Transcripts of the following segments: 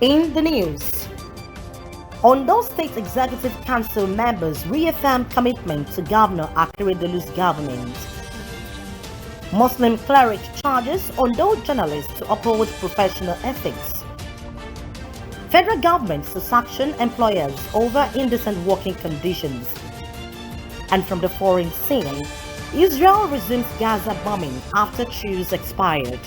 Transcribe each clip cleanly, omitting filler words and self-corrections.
In the news, Ondo State Executive Council members reaffirm commitment to Governor Akeredolu's government. Muslim cleric charges Ondo journalists to uphold professional ethics. Federal government to sanction employers over indecent working conditions. And from the foreign scene, Israel resumes Gaza bombing after truce expired.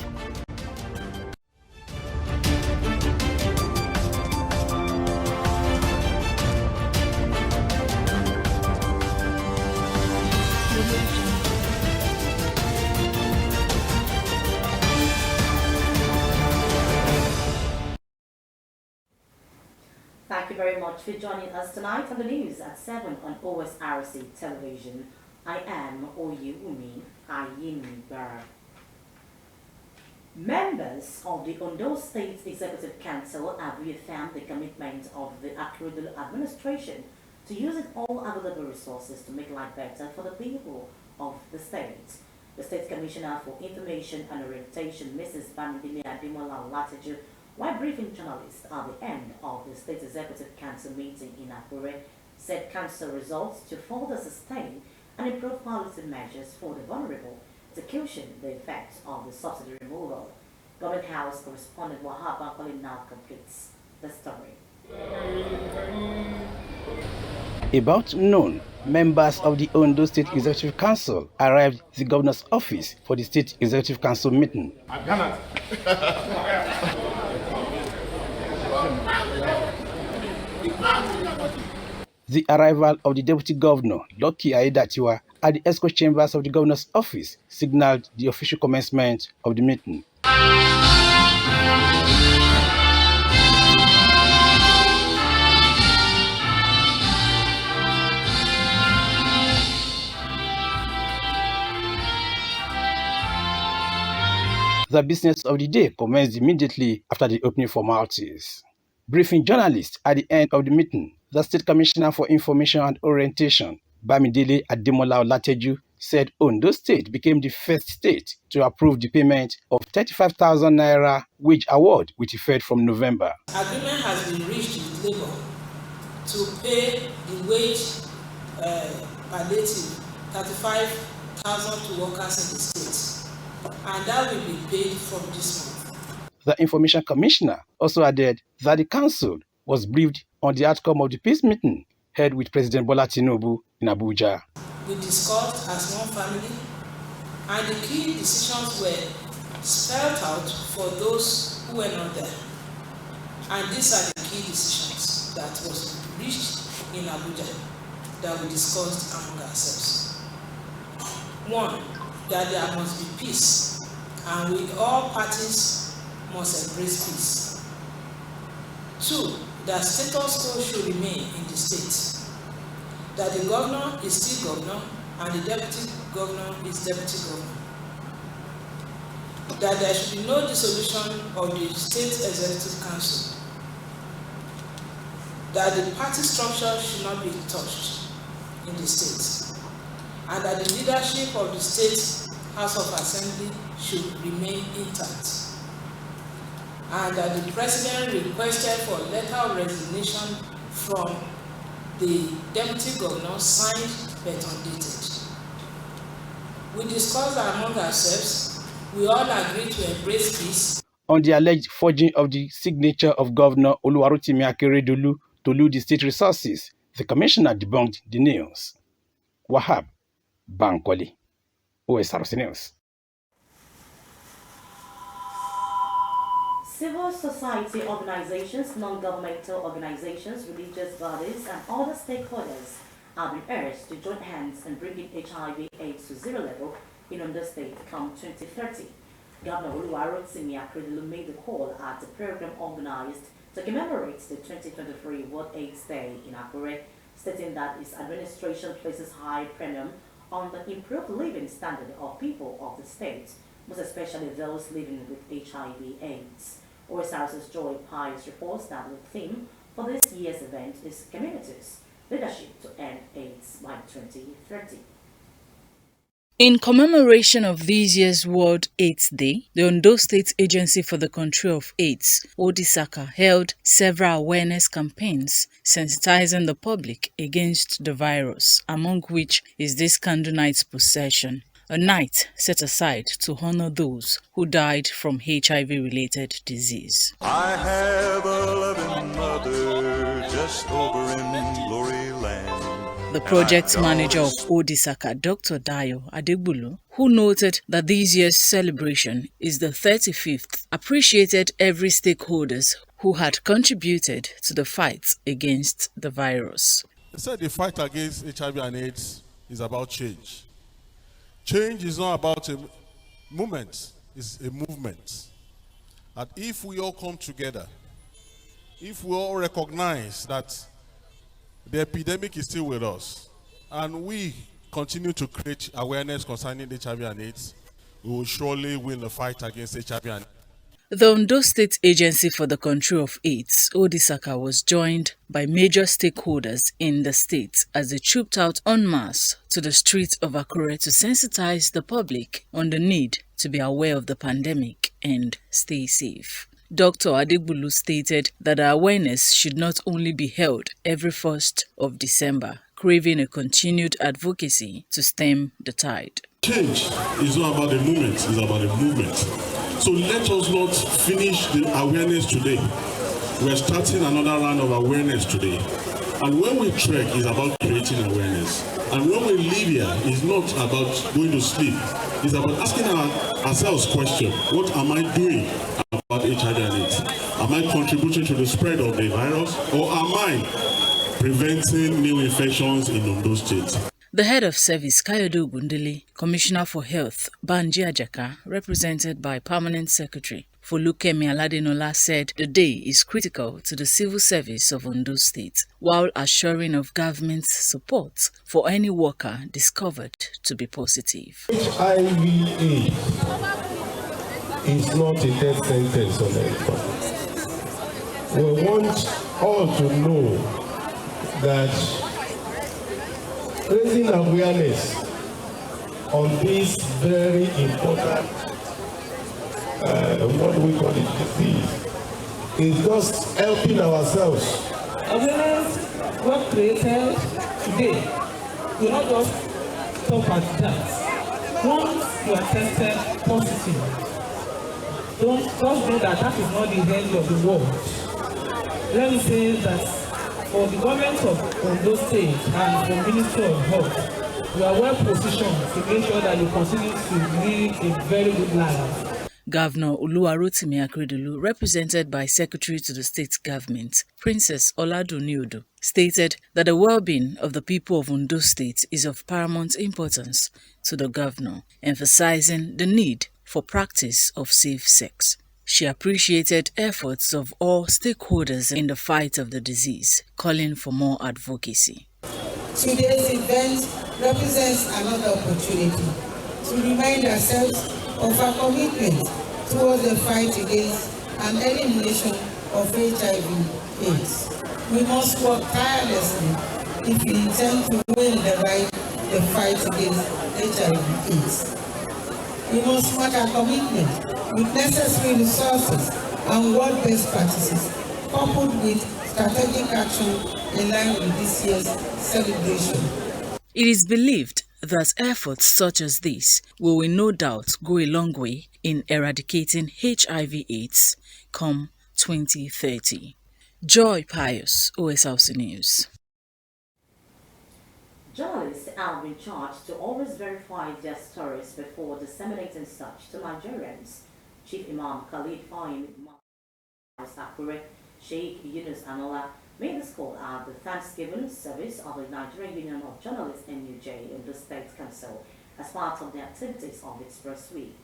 Thank you very much for joining us tonight on the news at 7 on Osrc television. I am Oyewumi Ayinibara. Members of the Ondo State Executive Council have reaffirmed the commitment of the Akeredolu administration to using all available resources to make life better for the people of the state. The State Commissioner for Information and Orientation, Mrs. Bamidele Ademola Olateju, while briefing journalists at the end of the State Executive Council meeting in Akure, said council results to further sustain and improve policy measures for the vulnerable to cushion the effects of the subsidy removal. Government House correspondent Wahab Bankole now completes the story. About noon, members of the Ondo State Executive Council arrived at the governor's office for the State Executive Council meeting. The arrival of the Deputy Governor, Lucky Aiyedatiwa, at the escort chambers of the governor's office signaled the official commencement of the meeting. The business of the day commenced immediately after the opening formalities. Briefing journalists at the end of the meeting, the State Commissioner for Information and Orientation, Bamidele Ademola Olateju, said Ondo State became the first state to approve the payment of 35,000 naira wage award with effect from November. Agreement has been reached with Labour to pay the wage palliative 35,000 to workers in the state, and that will be paid from this month. The Information Commissioner also added that the council was briefed on the outcome of the peace meeting held with President Bola Tinubu in Abuja. We discussed as one family, and the key decisions were spelled out for those who were not there. And these are the key decisions that was reached in Abuja that we discussed among ourselves. One, that there must be peace, and with all parties must embrace peace. Two, that status quo should remain in the state. That the governor is still governor and the deputy governor is deputy governor. That there should be no dissolution of the State Executive Council. That the party structure should not be touched in the state. And that the leadership of the State House of Assembly should remain intact. And that the President requested for a letter of resignation from the Deputy Governor, signed but undated. We discussed among ourselves, we all agreed to embrace peace. On the alleged forging of the signature of Governor Oluwarotimi Akeredolu to loot the state resources, the commissioner debunked the news. Wahab Bankole, Osrc News. Civil society organizations, non-governmental organizations, religious bodies, and other stakeholders have been urged to join hands in bringing HIV/AIDS to zero level in Ondo State come 2030. Governor Oluwarotimi Akeredolu made the call at a program organized to commemorate the 2023 World AIDS Day in Akure, stating that his administration places high premium on the improved living standard of people of the state, most especially those living with HIV/AIDS. Osrc's Joy Pius reports that the theme for this year's event is Communities, Leadership to End AIDS by 2030. In commemoration of this year's World AIDS Day, the Ondo State Agency for the Control of AIDS, Osrc, held several awareness campaigns sensitizing the public against the virus, among which is this candle night procession, a night set aside to honor those who died from HIV-related disease. I have a loving mother just over in glory land. The project manager of Osrc, Dr. Dayo Adegbulu, who noted that this year's celebration is the 35th, appreciated every stakeholders who had contributed to the fight against the virus. They said the fight against HIV and AIDS is about change. Change is not about a movement, it's a movement. And if we all come together, if we all recognize that the epidemic is still with us, and we continue to create awareness concerning HIV and AIDS, we will surely win the fight against HIV and AIDS. The Ondo State Agency for the Control of AIDS, Osrc, was joined by major stakeholders in the state as they trooped out en masse to the streets of Akure to sensitize the public on the need to be aware of the pandemic and stay safe. Dr. Adegbulu stated that the awareness should not only be held every 1st of December, craving a continued advocacy to stem the tide. Change is not about the movement, it's about the movement. So let us not finish the awareness today. We're starting another round of awareness today. And when we trek, it's about creating awareness. And when we live here, it's not about going to sleep. It's about asking ourselves questions. What am I doing about HIV and AIDS? Am I contributing to the spread of the virus? Or am I preventing new infections in Ondo State? The head of service, Kayode Ogundele, Commissioner for Health, Banji Ajaka, represented by Permanent Secretary Folukemi Aladenola, said the day is critical to the civil service of Ondo State, while assuring of government's support for any worker discovered to be positive. HIV/AIDS is not a death sentence on anybody. We want all to know that raising awareness on this very important, what do we call it, disease, is just helping ourselves. Awareness, what created today, will not just stop at that. Once you are tested positive, don't just know that is not the end of the world. Let me say that for the government of Ondo State and the Ministry of Health, we are well positioned to make sure that you continue to live a very good life. Governor Oluwarotimi Akeredolu, represented by Secretary to the State Government, Princess Oladuniodo, stated that the well-being of the people of Ondo State is of paramount importance to the governor, emphasizing the need for practice of safe sex. She appreciated efforts of all stakeholders in the fight of the disease, calling for more advocacy. Today's event represents another opportunity to remind ourselves of our commitment towards the fight against and elimination of HIV/AIDS. We must work tirelessly if we intend to win the fight against HIV/AIDS. We must mark our commitment with necessary resources and world-based practices, coupled with strategic action in line with this year's celebration. It is believed that efforts such as this will no doubt go a long way in eradicating HIV/AIDS come 2030. Joy Pius, OSRC News. Journalists have been charged to always verify their stories before disseminating such to Nigerians. Chief Imam Khalid Fahim Akure, Sheikh Yunus Anola made this call at the Thanksgiving service of the Nigerian Union of Journalists NUJ in the State Council as part of the activities of its first week.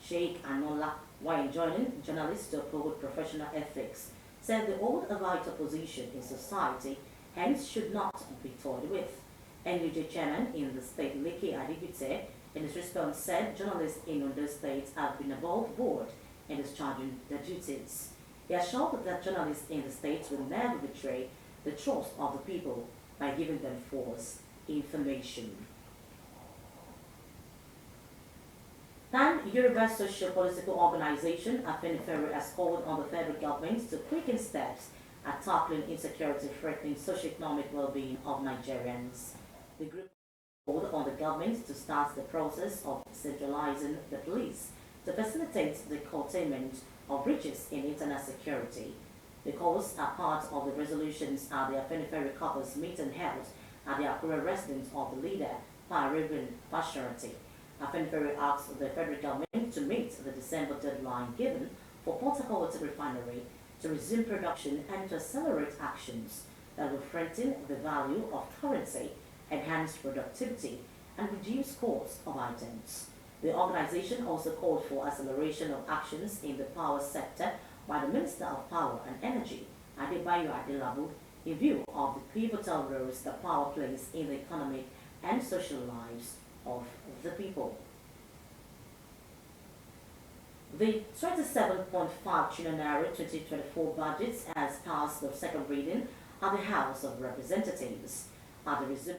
Sheikh Anola, while joining journalists to uphold professional ethics, said they hold a vital position in society, hence should not be toyed with. NUJ chairman in the state, Leke Adigute, in his response said journalists in Ondo State have been above board in discharging their duties. He assured that journalists in the state will never betray the trust of the people by giving them false information. Yoruba socio-political organization, Afenifere, has called on the federal government to quicken steps at tackling insecurity threatening socio-economic well-being of Nigerians. The group called on the government to start the process of centralizing the police to facilitate the containment of breaches in internal security. The calls are part of the resolutions at the Afenifere Couples meeting held at the Akure residence of the leader, Reverend Osrc. Afenifere asked the federal government to meet the December deadline given for Port Harcourt refinery to resume production and to accelerate actions that will strengthen the value of currency, enhance productivity, and reduce cost of items. The organization also called for acceleration of actions in the power sector by the Minister of Power and Energy, Adebayo Adelabu, in view of the pivotal roles that power plays in the economic and social lives of the people. The 27.5 trillion naira 2024 budget has passed the second reading at the House of Representatives. At the resumed,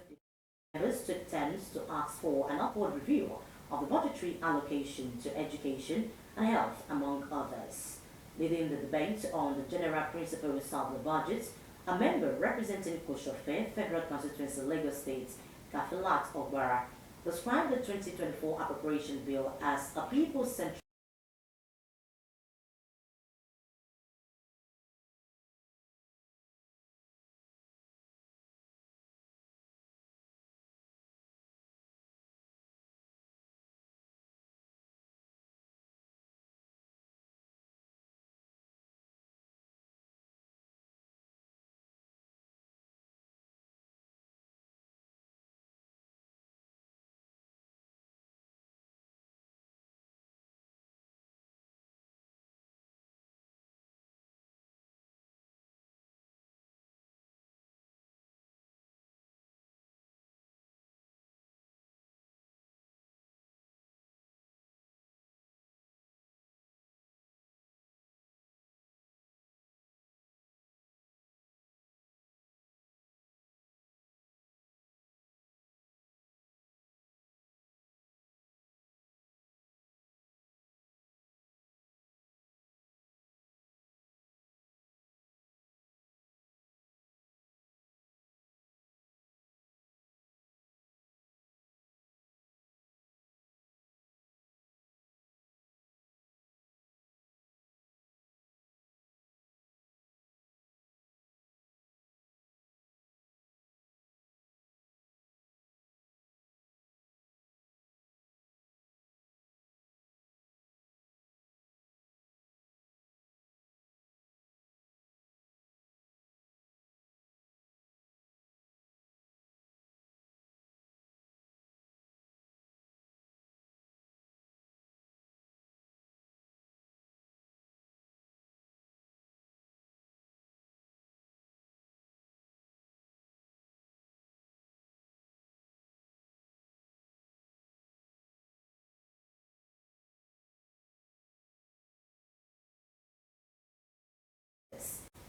members took turns to ask for an upward review of the budgetary allocation to education and health, among others. Leading the debate on the general principles of the budget, a member representing Koshofe, Federal Constituency, Lagos State, Kafilat Obara, described the 2024 appropriation bill as a people-centric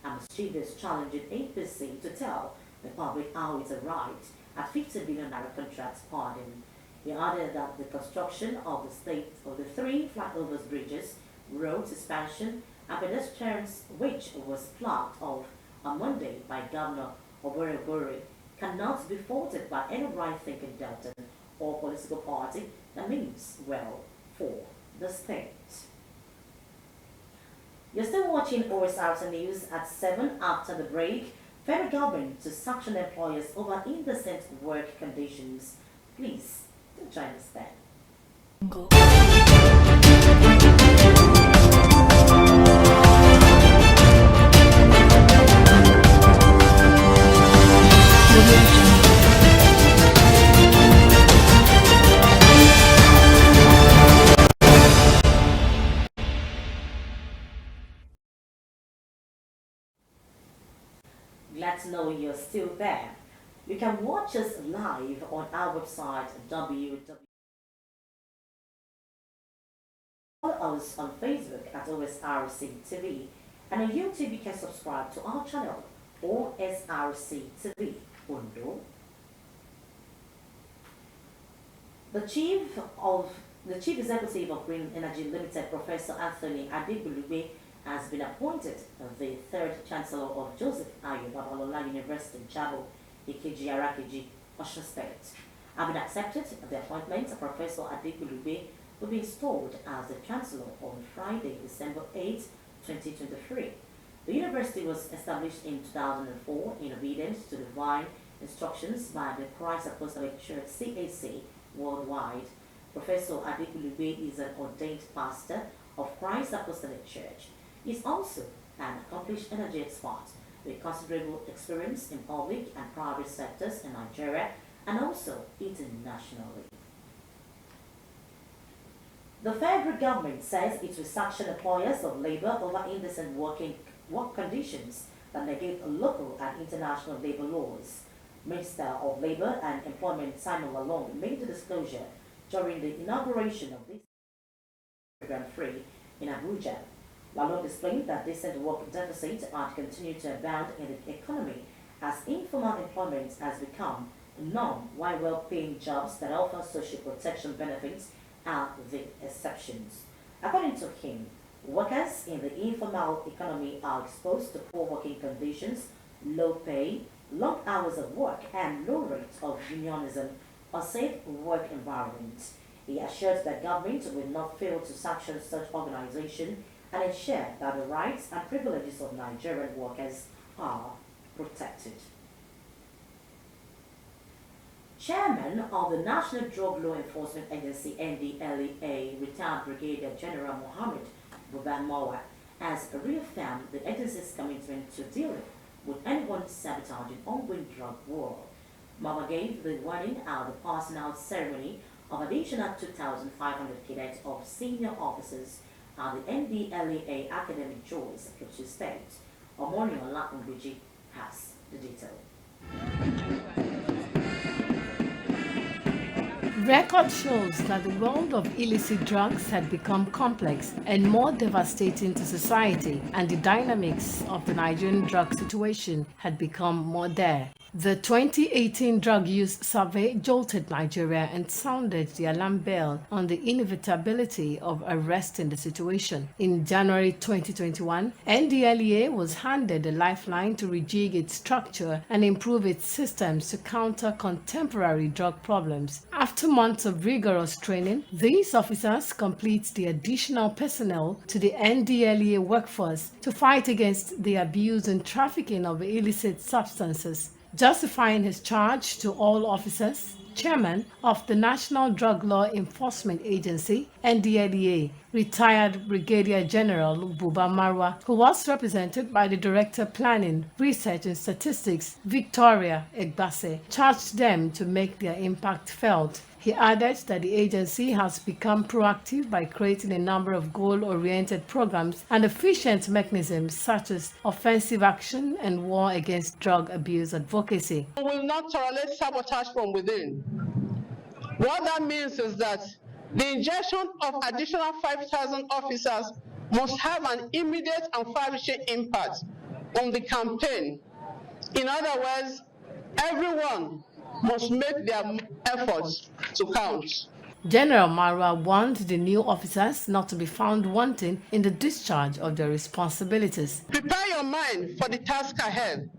and mischievous challenging APC to tell the public how it arrived at 50 billion naira contract pardon. He added that the construction of the three flyovers bridges, roads expansion, and pedestrians, which was flagged off on Monday by Governor Oborevori, cannot be faulted by any right-thinking Delta or political party that means well for the state. You're still watching Osrc News at 7 after the break. Federal government to sanction employers over indecent work conditions. Please do join us then. Glad to know you're still there. You can watch us live on our website www. Follow us on Facebook at Osrc TV, and on YouTube you can subscribe to our channel Osrc TV Undo. The chief of The Chief Executive of Green Energy Limited, Professor Anthony Adegbulugbe, has been appointed the third Chancellor of Joseph Ayo Babalola University, Jabo, Ikeji Arakeji, Osrc State. Having accepted the appointment, Professor Adegbulugbe will be installed as the Chancellor on Friday, December 8, 2023. The university was established in 2004 in obedience to divine instructions by the Christ Apostolic Church (CAC) worldwide. Professor Adegbulugbe is an ordained pastor of Christ Apostolic Church. He is also an accomplished energy expert with considerable experience in public and private sectors in Nigeria and also internationally. The federal government says it will sanction employers of labor over indecent work conditions that negate local and international labor laws. Minister of Labor and Employment Simon Lalong made the disclosure during the inauguration of this program 3 in Abuja. Lalong explained that decent work deficits are to continue to abound in the economy as informal employment has become a norm, while well-paying jobs that offer social protection benefits are the exceptions. According to him, workers in the informal economy are exposed to poor working conditions, low pay, long hours of work, and low rates of unionism, unsafe work environment. He assured that government will not fail to sanction such organizations and ensure that the rights and privileges of Nigerian workers are protected. Chairman of the National Drug Law Enforcement Agency (NDLEA), retired Brigadier General Mohammed Buban has reaffirmed the agency's commitment to dealing with anyone sabotaging ongoing drug war. Mama gave the warning at the passing out ceremony of additional 2,500 cadets of senior officers at the NDLEA Academic Joys, Plateau State. Omoni Olakunbiji has the detail. Record shows that the world of illicit drugs had become complex and more devastating to society, and the dynamics of the Nigerian drug situation had become more dire. The 2018 Drug Use Survey jolted Nigeria and sounded the alarm bell on the inevitability of arresting the situation. In January 2021, NDLEA was handed a lifeline to rejig its structure and improve its systems to counter contemporary drug problems. After months of rigorous training, these officers complete the additional personnel to the NDLEA workforce to fight against the abuse and trafficking of illicit substances. Justifying his charge to all officers, Chairman of the National Drug Law Enforcement Agency, NDLEA, retired Brigadier General Buba Marwa, who was represented by the Director Planning, Research and Statistics, Victoria Egbase, charged them to make their impact felt. He added that the agency has become proactive by creating a number of goal-oriented programs and efficient mechanisms such as offensive action and war against drug abuse advocacy. We will not tolerate sabotage from within. What that means is that the injection of additional 5,000 officers must have an immediate and far-reaching impact on the campaign. In other words, everyone must make their efforts to count. General Marwa warned the new officers not to be found wanting in the discharge of their responsibilities. Prepare your mind for the task ahead.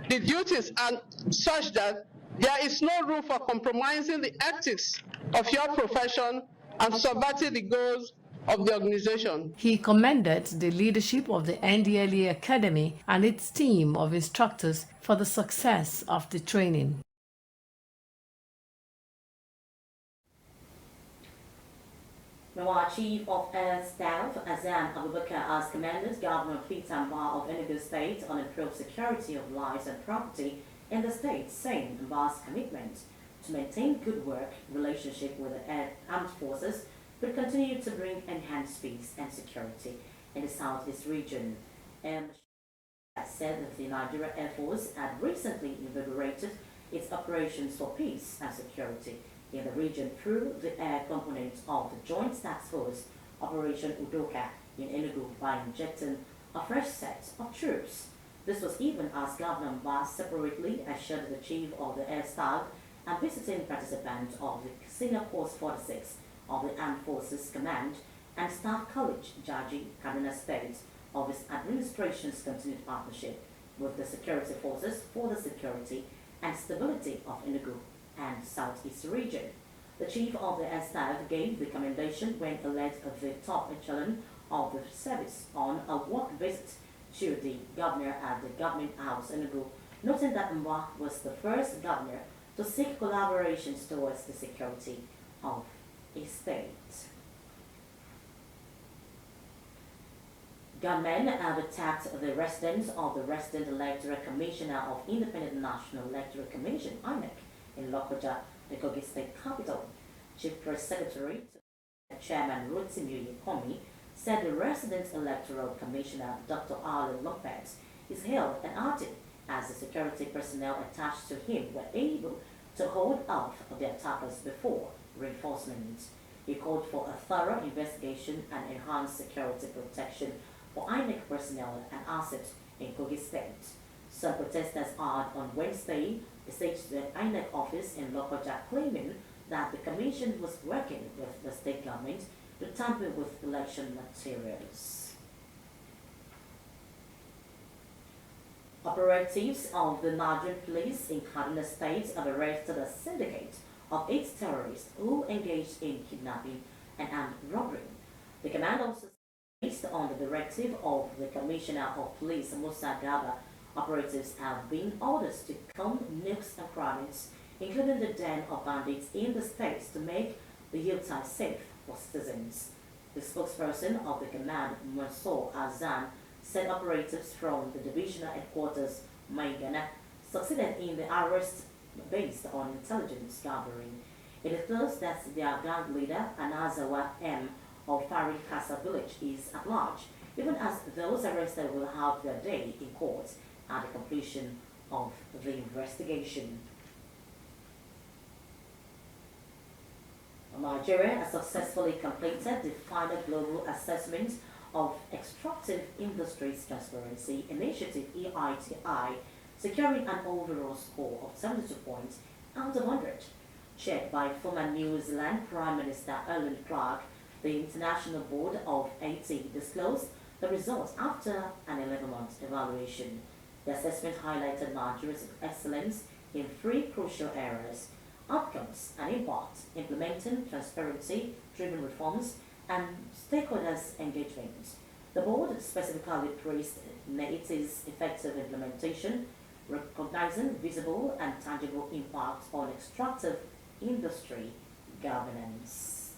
The duties are such that there is no room for compromising the ethics of your profession and subverting the goals of the organization. He commended the leadership of the NDLEA Academy and its team of instructors for the success of the training. Meanwhile, Chief of Air Staff Azam Abubakar has commended Governor Peter Mba of Enugu State on improved security of lives and property in the state, saying Mba's commitment to maintain good work relationship with the armed forces will continue to bring enhanced peace and security in the southeast region. And said that the Nigerian Air Force had recently invigorated its operations for peace and security in the region through the air component of the Joint Task Force Operation Udoka in Enugu by injecting a fresh set of troops. This was even as Governor Mba separately assured the Chief of the Air Staff and visiting participants of the Senior Force 46 of the Armed Forces Command and Staff College, Jaji, Kaduna State, of his administration's continued partnership with the security forces for the security and stability of Enugu and Southeast region. The chief of the air staff gave the commendation when he led the top echelon of the service on a work visit to the governor at the Government House, Enugu, noting that Mwa was the first governor to seek collaborations towards the security of a state. Gunmen have attacked the residence of the Resident Electoral Commissioner of Independent National Electoral Commission, INEC, in Lokoja, the Kogi State capital. Chief Press Secretary, Chairman Rotimi Komi, said the Resident Electoral Commissioner, Dr. Arlen Lopez, is hailed and arted as the security personnel attached to him were able to hold off the attackers before reinforcements. He called for a thorough investigation and enhanced security protection for INEC personnel and assets in Kogi State. Some protesters are on Wednesday besieged the INEC office in Lokoja, claiming that the commission was working with the state government to tamper with election materials. Operatives of the Nigerian police in Kaduna State have arrested a syndicate of 8 terrorists who engaged in kidnapping and armed robbery. The command also, based on the directive of the Commissioner of Police, Musa Gaba, operatives have been ordered to comb nooks and crannies, including the den of bandits in the state, to make the hillside safe for citizens. The spokesperson of the command, Mansour Azan, said operatives from the divisional headquarters, Maigana, succeeded in the arrest based on intelligence gathering. It declares that their gang leader, Anazawa M. of Farid Casa village, is at large, even as those arrested will have their day in court at the completion of the investigation. Nigeria has successfully completed the final global assessment of Extractive Industries Transparency Initiative EITI, securing an overall score of 72 points out of 100. Chaired by former New Zealand Prime Minister Alan Clark, the International Board of AT disclosed the results after an 11-month evaluation. The assessment highlighted Nigeria's excellence in 3 crucial areas: outcomes and impact, implementing transparency-driven reforms, and stakeholders' engagement. The board specifically praised NAIT's effective implementation, recognizing visible and tangible impact on extractive industry governance.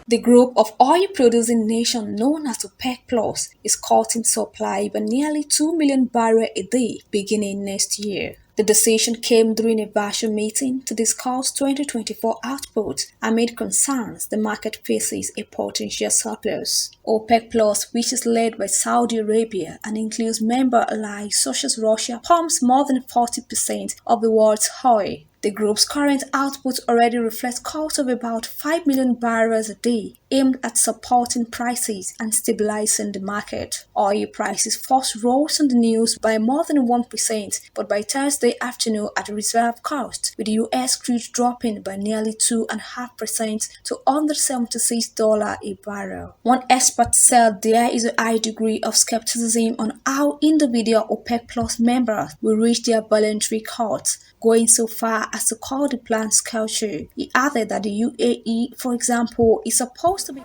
The group of oil-producing nation known as OPEC Plus is cutting supply by nearly 2 million barrels a day beginning next year. The decision came during a virtual meeting to discuss 2024 output amid concerns the market faces a potential surplus. OPEC Plus, which is led by Saudi Arabia and includes member allies such as Russia, pumps more than 40% of the world's oil. The group's current output already reflects cuts of about 5 million barrels a day, aimed at supporting prices and stabilizing the market. Oil prices first rose on the news by more than 1%, but by Thursday afternoon at reserve cost, with the US crude dropping by nearly 2.5% to under $76 a barrel. One expert said there is a high degree of skepticism on how individual OPEC Plus members will reach their voluntary cuts, going so far as to call the plan culture. He added that the UAE, for example, is supposed to be.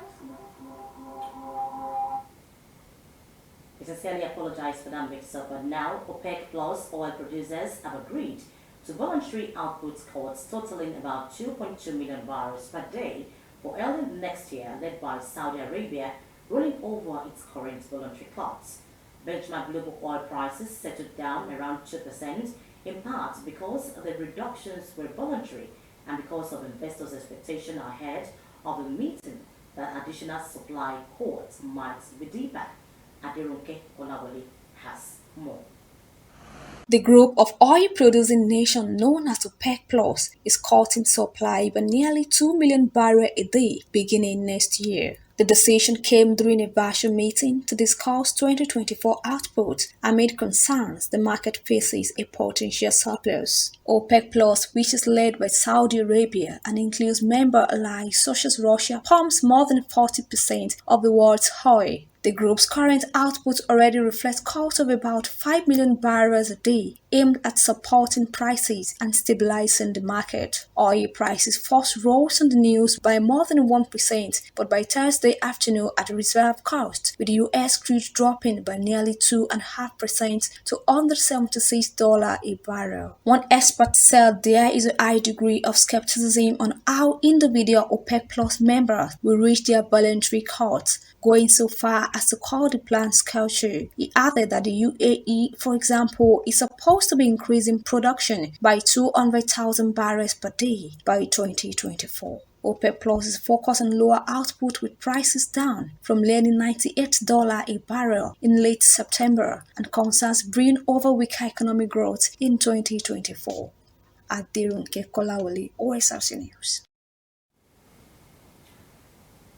We sincerely apologize for that mix-up, but now OPEC Plus oil producers have agreed to voluntary output cuts totaling about 2.2 million barrels per day for early next year, led by Saudi Arabia rolling over its current voluntary cuts. Benchmark global oil prices settled down around 2%, in part because the reductions were voluntary and because of investors' expectation ahead of the meeting that additional supply cuts might be deeper. Adirunke Olawale has more. The group of oil-producing nation known as OPEC Plus is cutting supply by nearly 2 million barrels a day beginning next year. The decision came during a virtual meeting to discuss 2024 output amid concerns the market faces a potential surplus. OPEC Plus, which is led by Saudi Arabia and includes member allies such as Russia, pumps more than 40% of the world's oil. The group's current output already reflects costs of about 5 million barrels a day, aimed at supporting prices and stabilizing the market. Oil prices first rose on the news by more than 1%, but by Thursday afternoon at reserve cost, with US crude dropping by nearly 2.5% to under $76 a barrel. One expert said there is a high degree of skepticism on how individual OPEC Plus members will reach their voluntary cuts, going so far as to call the plan culture. He added that the UAE, for example, is supposed to be increasing production by 200,000 barrels per day by 2024. OPEC Plus is focused on lower output with prices down from nearly $98 a barrel in late September and concerns brewing over weaker economic growth in 2024. Adirunke Kolawole, Osrc News.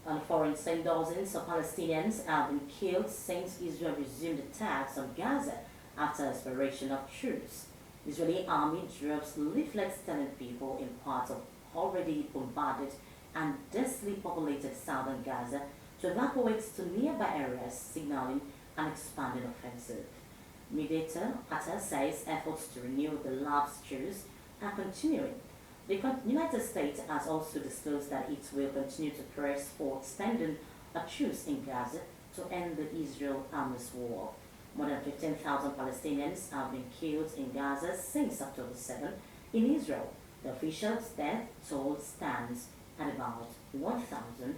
On foreign same dozens of Palestinians have been killed since Israel resumed attacks on Gaza after expiration of truce. Israeli army drops leaflets telling people in parts of already bombarded and densely populated southern Gaza to evacuate to nearby areas, signaling an expanding offensive. Mediator Qatar says efforts to renew the lapsed truce are continuing. The United States has also disclosed that it will continue to press for extending a truce in Gaza to end the Israel-Hamas war. More than 15,000 Palestinians have been killed in Gaza since October 7 in Israel. The official death toll stands at about 1,200.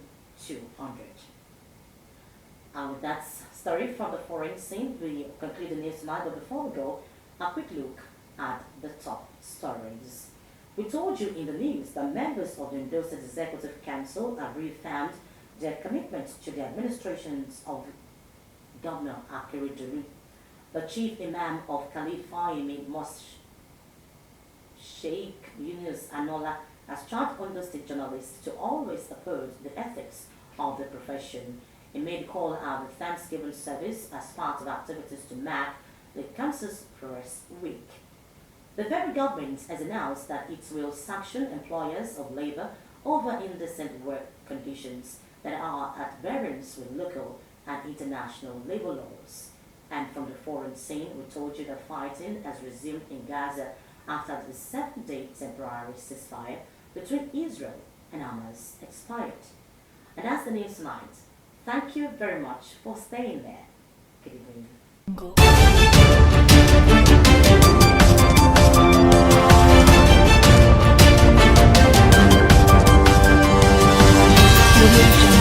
And with that story from the foreign scene, we conclude the news tonight. But before we go, a quick look at the top stories. We told you in the news that members of the Ondo State Executive Council have reaffirmed their commitment to the administrations of Governor Akeredolu. The chief imam of Khalifa Yemid Mosque, Sheikh Yunus Anola, has charged Ondo State journalists to always oppose the ethics of the profession. He made call at the Thanksgiving service as part of activities to mark the Council's Press Week. The very government has announced that it will sanction employers of labor over indecent work conditions that are at variance with local and international labor laws. And from the foreign scene, we told you that fighting has resumed in Gaza after the 7-day temporary ceasefire between Israel and Hamas expired. And that's the news tonight. Thank you very much for staying there. Good evening.